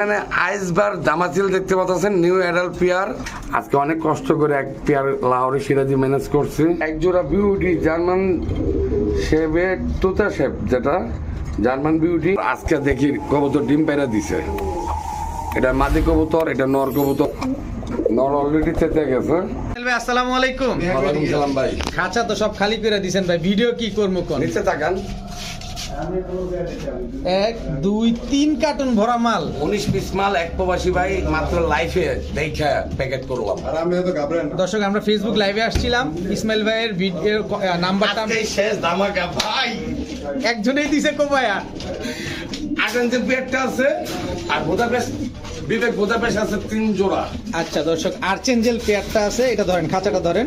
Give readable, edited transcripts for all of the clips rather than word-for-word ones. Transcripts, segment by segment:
এখানে আইসবার দামাচিল দেখতে পাচ্ছেন নিউ অ্যাডাল্ট পেয়ার। আজকে অনেক কষ্ট করে এক পেয়ার লাহোরি সিরাজি ম্যানেজ করছি। এক জোড়া বিউটি জার্মান শেভে তোতা শেভ, যেটা জার্মান বিউটি। আজকে দেখি কবুতর ডিম পেড়া দিছে। এটা মাদি কবুতর, এটা নর কবুতর। নর অলরেডি চেতে গেছে। আসসালামু আলাইকুম। ওয়ালাইকুম সালাম ভাই। খাঁচা তো সব খালি করে দিছেন ভাই, ভিডিও কি করবো কোন? নিচে তাকান। 1 2 3 কার্টুন ভরা মাল, 19 পিস মাল এক প্রবাসী ভাই মাত্র লাইফে দেখা প্যাকেট করলাম। দর্শক আমরা ফেসবুক লাইভে আসছিলাম, ইসমাইল ভাইয়ের ভিডিও নাম্বারটা শেষ ধামাকা ভাই। একজনেই দিছে কোবায়া। আর্জেন্টিন পেয়ারটা আছে আর বুদাপেস্ট বিবেক বুদাপেস্ট আছে 3 জোড়া। আচ্ছা দর্শক, আর্চেঞ্জেল পেয়ারটা আছে, এটা ধরেন, খাঁচাটা ধরেন।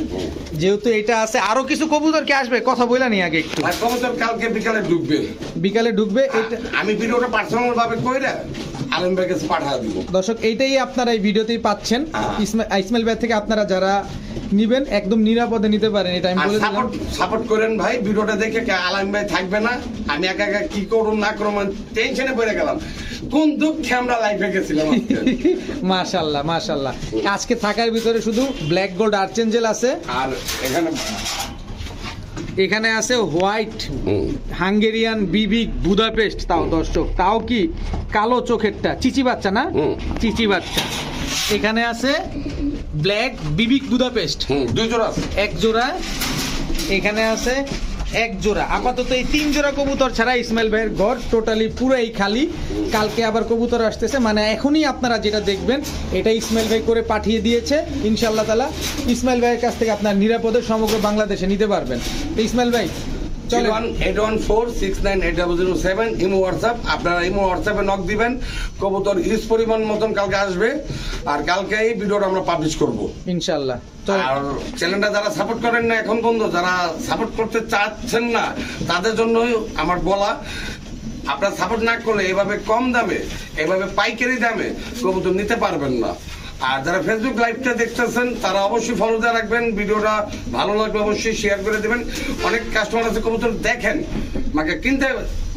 যেহেতু এটা আছে, আরো কিছু কবুতর কি আসবে কথা বইলা নি আগে একটু। আর কবুতর কালকে বিকালে ঢুকবে। বিকালে ঢুকবে। এটা আমি ভিডিওটা পার্সোনাল ভাবে কইরা আলম ভাইকে পাঠা দিব। দর্শক এইটাই আপনারা এই ভিডিওতেই পাচ্ছেন। ইসমাইল ভাই থেকে আপনারা যারা নিবেন একদম নিরাপদে নিতে পারেন, এটা আমি বলে দিলাম। সাপোর্ট করেন ভাই, ভিডিওটা দেখে আলম ভাই থাকবে না। আমি একা একা কি করুন না করুন টেনশনে পড়ে গেলাম। কোন দুঃখে আমরা লাইফে গেছিলাম। মাশাআল্লাহ মাশাআল্লাহ। আজকে থাকার ভিতরে শুধু ব্ল্যাক গোল্ড আর্চেঞ্জেল আছে, আর এখানে আছে হোয়াইট হাঙ্গেরিয়ান বিবিক বুদাপেস্ট। তাও দর্শক, তাও কি কালো চোখেরটা, চিচি বাচ্চা না, চিচি বাচ্চা। এখানে আছে ব্ল্যাক বিবিক বুদাপেস্ট 2 জোড়া, এক জোড়া। এখানে আছে এক জোড়া। আপাতত এই 3 জোড়া কবুতর ছাড়া ইসমাইল ভাইয়ের ঘর টোটালি পুরাই খালি। কালকে আবার কবুতর আসতেছে, মানে এখনই আপনারা যেটা দেখবেন এটা ইসমাইল ভাই করে পাঠিয়ে দিয়েছে। ইনশাআল্লাহ তাআলা ইসমাইল ভাইয়ের কাছ থেকে আপনার নিরাপদে সমগ্র বাংলাদেশে নিতে পারবেন। তো ইসমাইল ভাই চলেন। 8146980007 ইমো হোয়াটসঅ্যাপ। আপনারা ইমো হোয়াটসঅ্যাপে নক দিবেন। কবুতর হিউজ পরিমাণ মতন কালকে আসবে, আর কালকে এই ভিডিওটা আমরা পাবলিশ করব ইনশাআল্লাহ। আর চ্যানেলটা যারা সাপোর্ট করেন না এখন পর্যন্ত, যারা সাপোর্ট করতে চাচ্ছেন না, তাদের জন্যই আমার বলা, আপনারা সাপোর্ট না করলে এভাবে কম দামে, এভাবে পাইকারি দামে কবুতর নিতে পারবেন না। আর যারা ফেসবুক লাইভটা দেখতেছেন তারা অবশ্যই ফলো দিয়ে রাখবেন। ভিডিওটা ভালো লাগলে অবশ্যই শেয়ার করে দেবেন। অনেক কাস্টমার আছে কবুতর দেখেন আমাকে কিনতে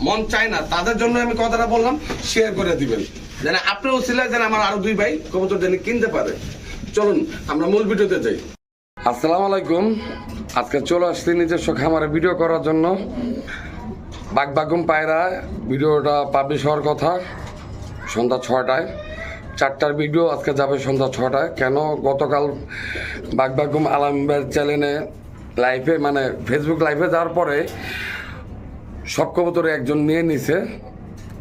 মন চায় না, তাদের জন্য আমি কথাটা বললাম, শেয়ার করে দিবেন যেন আপনিও ছিলেন, যেন আমার আরো 2 ভাই কবুতর যেন কিনতে পারে। চলুন আমরা মূল ভিডিওতে যাই। আসসালামু আলাইকুম। আজকে চলে আসছি নিজস্ব খামারে ভিডিও করার জন্য। বাগবাগুম পায়রা ভিডিওটা পাবলিশ হওয়ার কথা সন্ধ্যা 6টায়। 4টার ভিডিও আজকে যাবে সন্ধ্যা 6টায়। কেন? গতকাল বাগবাগুম আলমের চ্যানেলে লাইভে, মানে ফেসবুক লাইভে যাওয়ার পরে সব কবুতরে একজন নিয়ে নিছে।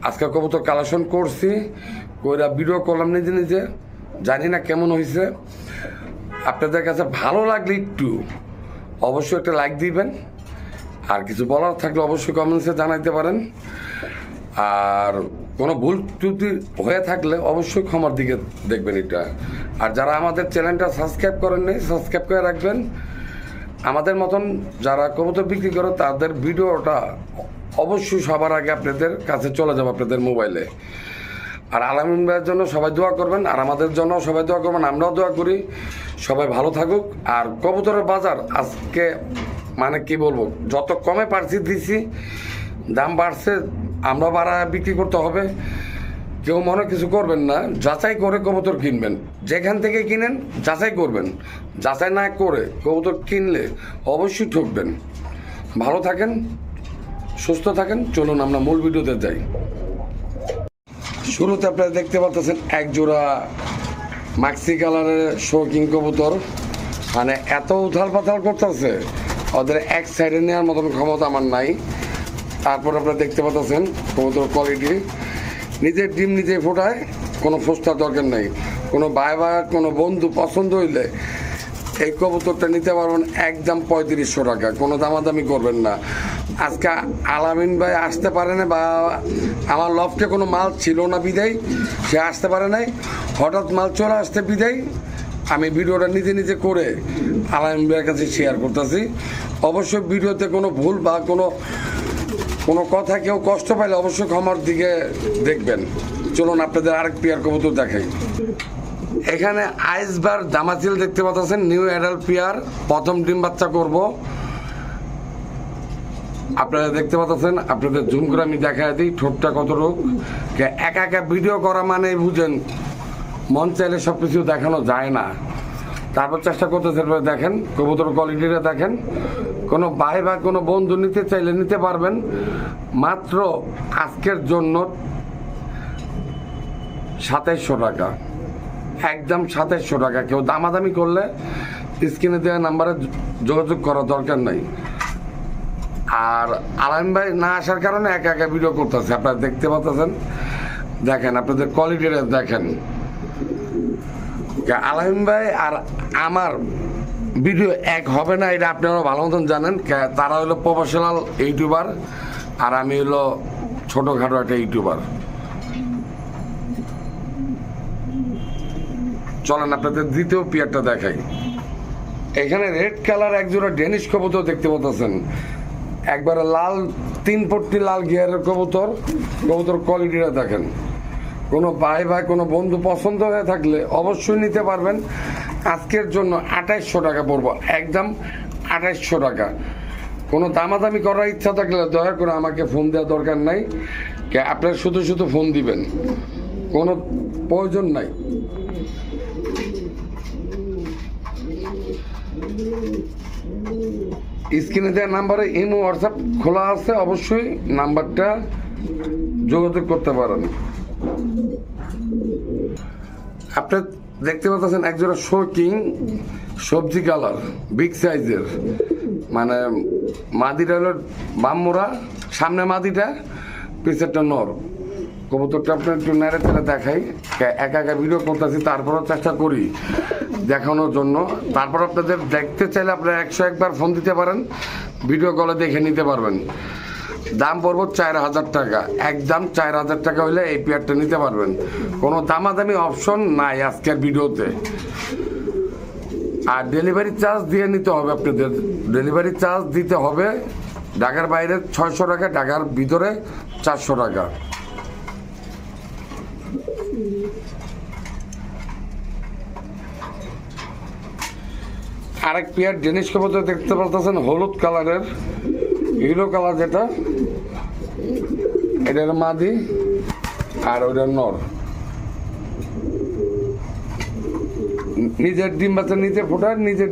আজকে কবুতর কালেকশন করছি, কইরা ভিডিও করলাম নিজে নিজে। জানি না কেমন হয়েছে। আপনাদের কাছে ভালো লাগলে একটু অবশ্যই একটা লাইক দিবেন, আর কিছু বলার থাকলে অবশ্যই কমেন্টসে জানাইতে পারেন। আর কোনো ভুল ত্রুটি হয়ে থাকলে অবশ্যই ক্ষমার দিকে দেখবেন এটা। আর যারা আমাদের চ্যানেলটা সাবস্ক্রাইব করেন নাই, সাবস্ক্রাইব করে রাখবেন। আমাদের মতন যারা কবুতর বিক্রি করে তাদের ভিডিওটা অবশ্যই সবার আগে আপনাদের কাছে চলে যাবে আপনাদের মোবাইলে। আর আলামিন ভাইয়ের জন্য সবাই দোয়া করবেন, আর আমাদের জন্য সবাই দোয়া করবেন। আমরাও দোয়া করি সবাই ভালো থাকুক। আর কবুতরের বাজার আজকে মানে কি বলবো, যত কমে পারছি দিছি, দাম বাড়ছে, আমরা বাড়ায় বিক্রি করতে হবে। কেউ মনে কিছু করবেন না, যাচাই করে কবুতর কিনবেন। যেখান থেকে কিনেন যাচাই করবেন। যাচাই না করে কবুতর কিনলে অবশ্যই ঠকবেন। ভালো থাকেন, সুস্থ থাকেন। চলুন আমরা মূল ভিডিওতে যাই। শুরুতে আপনারা দেখতে পাচ্ছেন এক জোড়া মাক্সি কালারের শৌকিং কবুতর। মানে এত উথাল পাথাল করতেছে, ওদের এক সাইডে নেওয়ার মতন ক্ষমতা আমার নাই। তারপর আপনারা দেখতে পাচ্ছেন কবুতর কোয়ালিটি, নিজের ডিম নিজে ফোটায়, কোনো ফোস্টার দরকার নেই। কোনো ভাই বা কোনো বন্ধু পছন্দ হইলে এই কবুতরটা নিতে পারবেন একদম 3500 টাকা। কোনো দামাদামি করবেন না। আজকে আলামিন ভাই আসতে পারে না, বা আমার লফটে কোনো মাল ছিল না বিদায় সে আসতে পারে নাই। হঠাৎ মাল চলে আসতে বিদায় আমি ভিডিওটা নিজে নিজে করে আলামিন ভাইয়ের কাছে শেয়ার করতেছি। অবশ্যই ভিডিওতে কোনো ভুল বা কোনো কথা কেউ কষ্ট পাইলে অবশ্যই ক্ষমার দিকে দেখবেন। চলুন আপনাদের আরেক পেয়ার কবুতর দেখাই। এখানে আইসবার দামাচিল দেখতে পাচ্ছেন নিউ অ্যাডাল্ট পেয়ার, প্রথম ডিম বাচ্চা করব। আপনারা দেখতে পাচ্ছেন, আপনাদের জুম করে আমি দেখাই দিই ঠোঁটটা কত রোগ। একা একা ভিডিও করা মানে বুঝেন মন চাইলে সব কিছু দেখানো যায় না। তারপর চেষ্টা করতেছে, দেখেন কবুতর কোয়ালিটিটা দেখেন। কোনো ভাই বা কোনো বন্ধু নিতে চাইলে নিতে পারবেন, মাত্র আজকের জন্য 2700 টাকা, একদম 2700 টাকা। কেউ দামাদামি করলে স্ক্রিনে দেওয়া নাম্বারে যোগাযোগ করার দরকার নাই। আর আলামিন ভাই না আসার কারণে একা একা ভিডিও করতেছে, আপনারা দেখতে পাচ্ছেন। দেখেন আপনাদের কোয়ালিটিটা দেখেন। আলামিন ভাই আর আমার ভিডিও এক হবে না, এটা আপনারা ভালো মতন জানেন। তারা হলো প্রফেশনাল ইউটিউবার আর আমি হলো ছোটখাটো একটা ইউটিউবার। চলেন আপনাদের দ্বিতীয় পেয়ারটা দেখাই। এখানে রেড কালার একজোড়া ডেনিশ কবুতর দেখতে পাচ্ছেন, একবারে লাল 3 পট্টি লাল গিয়ারের কবুতর। কবুতর কোয়ালিটিটা দেখেন। কোনো ভাই কোনো বন্ধু পছন্দ হয়ে থাকলে অবশ্যই নিতে পারবেন। আজকের জন্য 2800 টাকা পড়বো, একদম 2800 টাকা। কোনো দামাদামি করার ইচ্ছা থাকলে দয়া করে আমাকে ফোন দেওয়ার দরকার নাই, আপনার শুধু শুধু ফোন দিবেন, কোনো প্রয়োজন নাই। স্ক্রিনে দেওয়া নাম্বারে ইমো হোয়াটসঅ্যাপ খোলা আছে, অবশ্যই নাম্বারটা যোগাযোগ করতে পারেন। আপনি দেখতে পাচ্ছেন একজোড়া শোকিং সবজি কালার বিগ সাইজের, মানে মাদিটা হলো বামমোড়া, সামনে মাদিটা পিছেরটা নর। কবুতরটা আপনার একটু নেড়ে চেড়ে দেখাই, একা একা ভিডিও করতেছি, তারপরও চেষ্টা করি দেখানোর জন্য। তারপর আপনাদের দেখতে চাইলে আপনারা 101 বার ফোন দিতে পারেন, ভিডিও কলে দেখে নিতে পারবেন। দাম পড়বো 4000 টাকা, একদম 4000 টাকা হলে এই পেয়ারটা নিতে পারবেন। কোনো দামাদামি অপশন নাই আজকের ভিডিওতে। আর ডেলিভারি চার্জ দিয়ে নিতে হবে আপনাদের, ডেলিভারি চার্জ দিতে হবে। ঢাকার বাইরে 600 টাকা, ঢাকার ভিতরে 400 টাকা। আরেক পেয়ার ডেনিশ কবুতর দেখতে পাচ্ছেন, হলুদ কালারের, ইয়েলো কালার যেটা, এটার মাদি আর ওইটার নর। নিজের ডিম বাচ্চা নিচে ফোটার, নিজের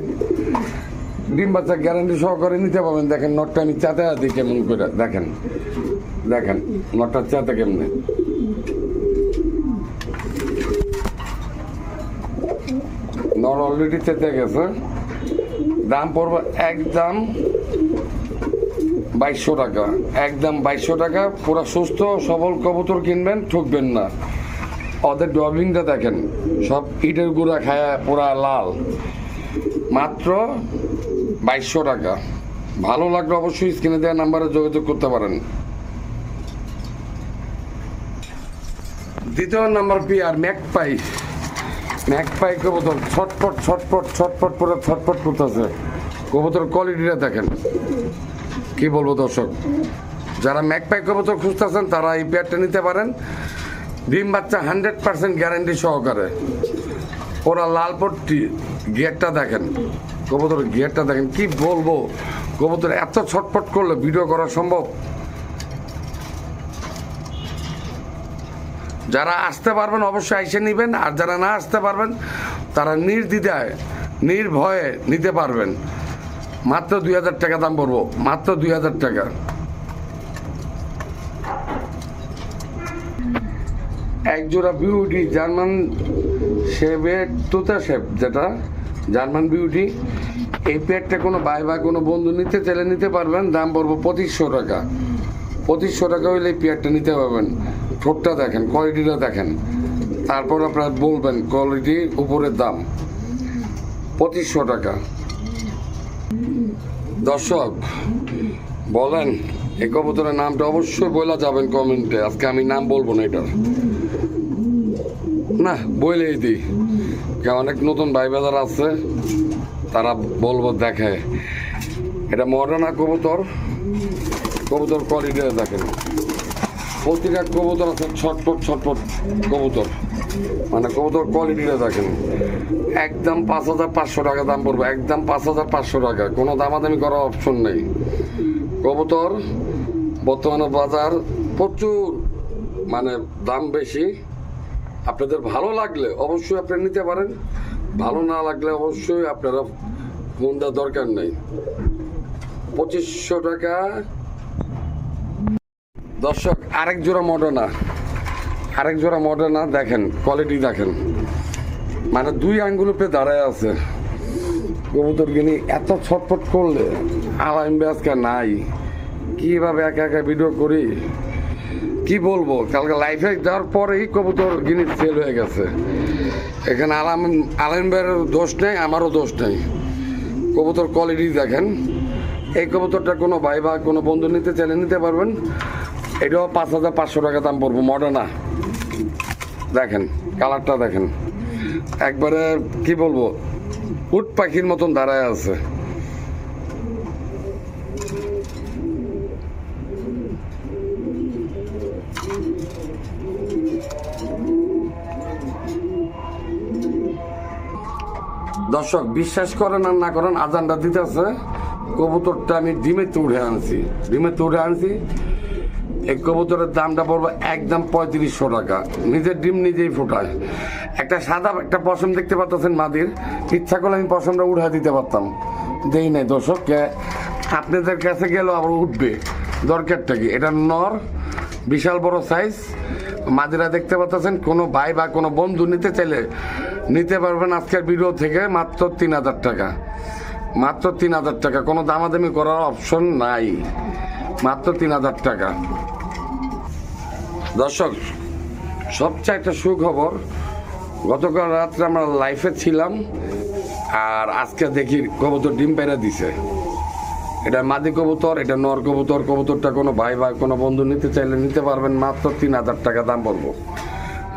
ডিম বাচ্চা গ্যারান্টি সহকারে নিতে পারবেন। দেখেন নটটা আমি চাতে দিই কেমন করে, দেখেন দেখেন নটটা চাতে কেমনে। নর অলরেডি চেতে গেছে। দাম পড়বে একদম 2200 টাকা, একদম 2200 টাকা। পুরো সুস্থ সবল কবুতর কিনবেন, ঠকবেন না। ওদের ডবলিংটা দেখেন, সব ইটের গুঁড়া খায় পুরা লাল, মাত্র 2200 টাকা। ভালো লাগলে অবশ্যই স্ক্রিনে দেওয়া নাম্বারে যোগাযোগ করতে পারেন। দ্বিতীয় নাম্বার পেয়ার ম্যাকপাই, ম্যাকপাই কবুতর ছটপট ছটপট ছটপট পুরো ছটপট করতেছে। কবুতর কোয়ালিটিটা দেখেন, কি বলবো দর্শক, যারা ম্যাকপাই কবুতর খুঁজতেছেন তারা এই পেয়ারটা নিতে পারেন। ডিম বাচ্চা 100% গ্যারান্টি সহকারে। ওরা লাল পট্টি, গিয়ারটা দেখেন, কবুতর গিয়ারটা দেখেন, কি বলবো, কবুতর এত ছটপট করলে ভিডিও করা সম্ভব। যারা আসতে পারবেন অবশ্যই এসে নেবেন, আর যারা না আসতে পারবেন তারা নির্দ্বিধায় নির্ভয়ে নিতে পারবেন। মাত্র 2000 টাকা দাম পড়বো, মাত্র 2000 টাকা। একজোড়া বিউটি জার্মান শেভের তোতা শেভ, যেটা জার্মান বিউটি, এই পেয়ারটা কোনো ভাই বা কোনো বন্ধু নিতে চাইলে নিতে পারবেন। দাম পড়বো 2500 টাকা, 2500 টাকা হইলে এই পেয়ারটা নিতে পারবেন। ঠোঁটটা দেখেন, কোয়ালিটিটা দেখেন, তারপর আপনারা বলবেন কোয়ালিটি উপরের দাম। 2500 টাকা। দর্শক বলেন এই কবুতরের নামটা অবশ্যই বলা যাবেন কমেন্টে। আজকে আমি নাম বলবো না এটার, না বলেই দিই, অনেক নতুন ভাই বাজার আছে, তারা বলবো দেখে। এটা মডার্না কবুতর, কবুতর কোয়ালিটিটা দেখেন। প্রতিটা কবুতর আছে ছটপট ছটপট কবুতর, মানে কবুতর কোয়ালিটিটা দেখেন। একদম 5500 টাকা দাম পড়বে, একদম 5500 টাকা। কোনো দামাদামি করার অপশন নেই। কবুতর বর্তমানে বাজার প্রচুর মানে দাম বেশি। আপনাদের ভালো লাগলে অবশ্যই আপনারা নিতে পারেন, ভালো না লাগলে অবশ্যই আপনারা ফোন দেওয়ার দরকার নেই। 2500 টাকা। দর্শক আরেক জোড়া মডার্না দেখেন, কোয়ালিটি দেখেন, মানে 2 আঙ্গুলপে দাঁড়ায় আছে। কবুতর গিনি এত ছটফট করলে আলাইম আজকে নাই, কিভাবে একা একা ভিডিও করি কি বলবো। কালকে লাইফে যাওয়ার পরেই কবুতর গিনি সেল হয়ে গেছে। এখানে আলাইম ভাইয়ের দোষ নেই, আমারও দোষ নেই। কবুতর কোয়ালিটি দেখেন। এই কবুতরটা কোনো ভাই বা কোনো বন্ধু নিতে চাইলে নিতে পারবেন। এটাও 5500 টাকা দাম পড়বো, মডার্না। দেখেন কালারটা দেখেন, একবারে কি বলবো, উট পাখির মতন দাঁড়ায় আছে। দর্শক বিশ্বাস করেন আর না করেন, আজানটা দিতেছে। কবুতরটা আমি ডিমেতে উঠে আনছি। এই কবুতরের দামটা পড়বে একদম 3500 টাকা। নিজের ডিম নিজেই ফোটায়। একটা সাদা একটা পশম দেখতে পাচ্ছেন মাদির, ইচ্ছা করলে আমি পশমটা উঠা দিতে পারতাম, দেই নাই। দর্শক আপনাদের কাছে গেলেও আবার উঠবে, দরকারটা কি। এটা নর, বিশাল বড় সাইজ। মাদিরা দেখতে পাচ্ছেন। কোনো ভাই বা কোনো বন্ধু নিতে চাইলে নিতে পারবেন আজকের ভিডিও থেকে মাত্র 3000 টাকা। মাত্র 3000 টাকা, কোনো দামাদামি করার অপশন নাই, মাত্র 3000 টাকা। দর্শক সবচেয়ে একটা সুখবর, গতকাল রাত্রে আমরা লাইফে ছিলাম, আর আজকে দেখি কবুতর ডিম পেড়ে দিছে। এটা মাদি কবুতর, এটা নর কবুতর। কবুতরটা কোনো ভাই বা কোনো বন্ধু নিতে চাইলে নিতে পারবেন, মাত্র 3000 টাকা দাম পড়বো।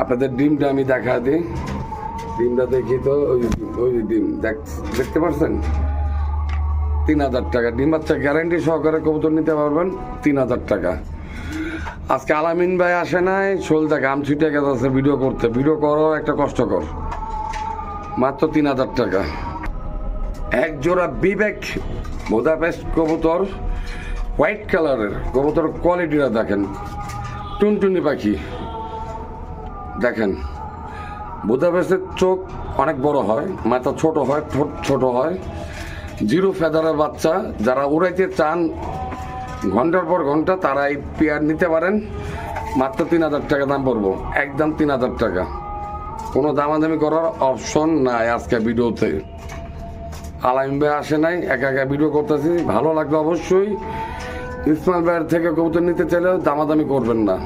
আপনাদের ডিমটা আমি দেখা দিই, ডিমটা দেখি তো। ওই ডিম দেখতে পাচ্ছেন, 3000 টাকা ডিম বাচ্চা গ্যারান্টি সহকারে কবুতর নিতে পারবেন 3000 টাকা। আজকে আলামিন ভাই আসে নাই, শোলটা গাম ছুটে গেছে ভিডিও করতে। ভিডিও করো একটা কষ্টকর, মাত্র 3000 টাকা। এক জোড়া বিবেক বুদাপেস্ট কবুতর, হোয়াইট কালারের কবুতর। কোয়ালিটিটা দেখেন, টুনটুনি পাখি দেখেন। বুদাপেস্টের চোখ অনেক বড় হয়, মাথা ছোট হয়, ঠোঁট ছোট হয়। 0 ফেদারের বাচ্চা। যারা উড়াইতে চান ঘন্টার পর ঘন্টা, তারা এই পেয়ার নিতে পারেন। মাত্র 3000 টাকা দাম পড়বো, একদম 3000 টাকা। কোনো দামাদামি করার অপশন নাই আজকে ভিডিওতে। আলাইম ভাই আসে নাই, একা একা ভিডিও করতেছি। ভালো লাগবে অবশ্যই। ইসমাইল ভাইয়ের থেকে কবুতর নিতে চাইলে দামাদামি করবেন না।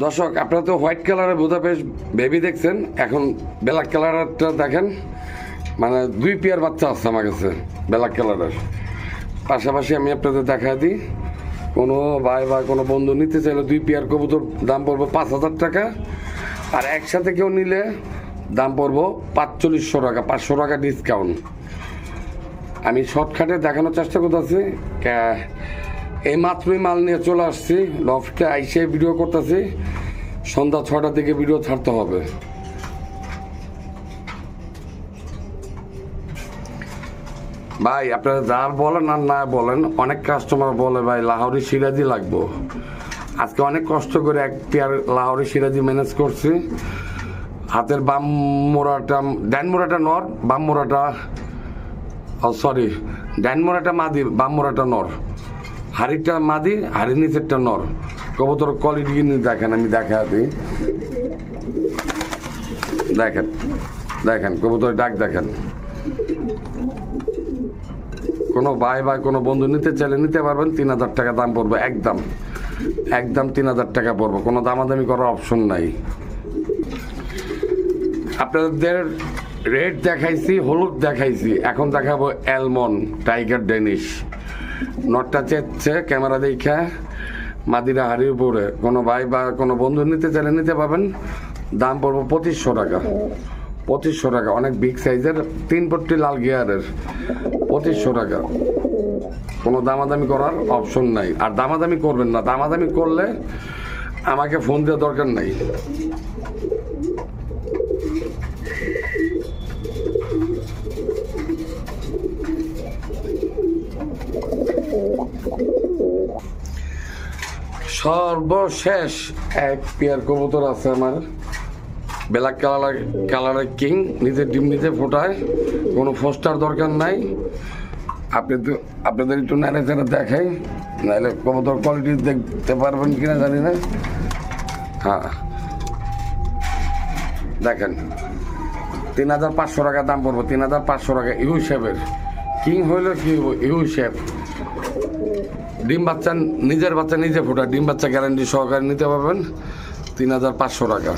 দর্শক আপনারা তো হোয়াইট কালারের বুদাপেস্ট বেবি দেখছেন, এখন ব্ল্যাক কালারটা দেখেন। মানে 2 পেয়ার বাচ্চা আছে আমার কাছে ব্ল্যাক কালারের। পাশাপাশি আমি আপনাদের দেখা দিই, কোনো ভাই বা কোনো বন্ধু নিতে চাইলে 2 পেয়ার কবুতর দাম পড়বো 5000 টাকা। আর একসাথে কেউ নিলে দাম পড়বো 4500 টাকা, 500 টাকা ডিসকাউন্ট। আমি শর্টকাটে দেখানোর চেষ্টা করতেছি। এই মাত্রই মাল নিয়ে চলে আসছি লফটে, আইসে ভিডিও করতেছি। সন্ধ্যা 6টার দিকে ভিডিও ছাড়তে হবে। ভাই আপনারা যা বলেন আর না বলেন, অনেক কাস্টমার বলে ভাই লাহোরি সিরাজি লাগবো। আজকে অনেক কষ্ট করে এক পেয়ার লাহোরি সিরাজি ম্যানেজ করছি। হাতের বাম মোড়াটা, ডান মোড়াটা নর, বাম মোড়াটা সরি ডান মোড়াটা মাদি, বাম মোড়াটা নর। হাড়িটা মাদি, হাড়ির নিচেরটা নর। কবুতর কোয়ালিটি দেখেন, আমি দেখা দিই। দেখেন দেখেন কবুতর ডাক দেখেন। কোনো ভাই বা কোনো বন্ধু নিতে চাইলে নিতে পারবেন। 3000 টাকা দাম পড়বে, একদম 3000 টাকা পড়বে। কোনো দামাদামি করার অপশন নাই। আপনাদের রেড দেখাইছি, হলুদ দেখাইছি, এখন দেখাবো অ্যালমন্ড টাইগার ডেনিশ। নটটা চেচ্ছে ক্যামেরা দেখা, মাদিরা হাড়ির উপরে। কোনো ভাই বা কোনো বন্ধু নিতে চাইলে নিতে পারবেন। দাম পড়বো 2500 টাকা। 2500 টাকা, অনেক বিগ সাইজের 3 পট্টি লাল গিয়ারের। 2500 টাকা, কোনো দামাদামি করার অপশন নাই। আর দামাদামি করবেন না, দামাদামি করলে আমাকে ফোন দেওয়ার দরকার নাই। সর্বশেষ এক পেয়ার কবুতর আছে আমার, ব্ল্যাক কালারের কিং, নিজের ডিম নিজে ফোটায়, কোনো ফোস্টার দরকার নাই। আপনাদের একটু নাড়ে চাড়ে দেখাই, নাহলে কবুতর কোয়ালিটি দেখতে পারবেন কিনা জানি না। হ্যাঁ দেখেন, 3,500 টাকা দাম পড়বো, 3,500 টাকা। ইউ শেপের কিং হইলো কি ইউ শেপ, ডিম বাচ্চা নিজের বাচ্চা নিজে ফোটা, ডিম বাচ্চা গ্যারান্টি সহকারে নিতে পারবেন, 3,500 টাকা।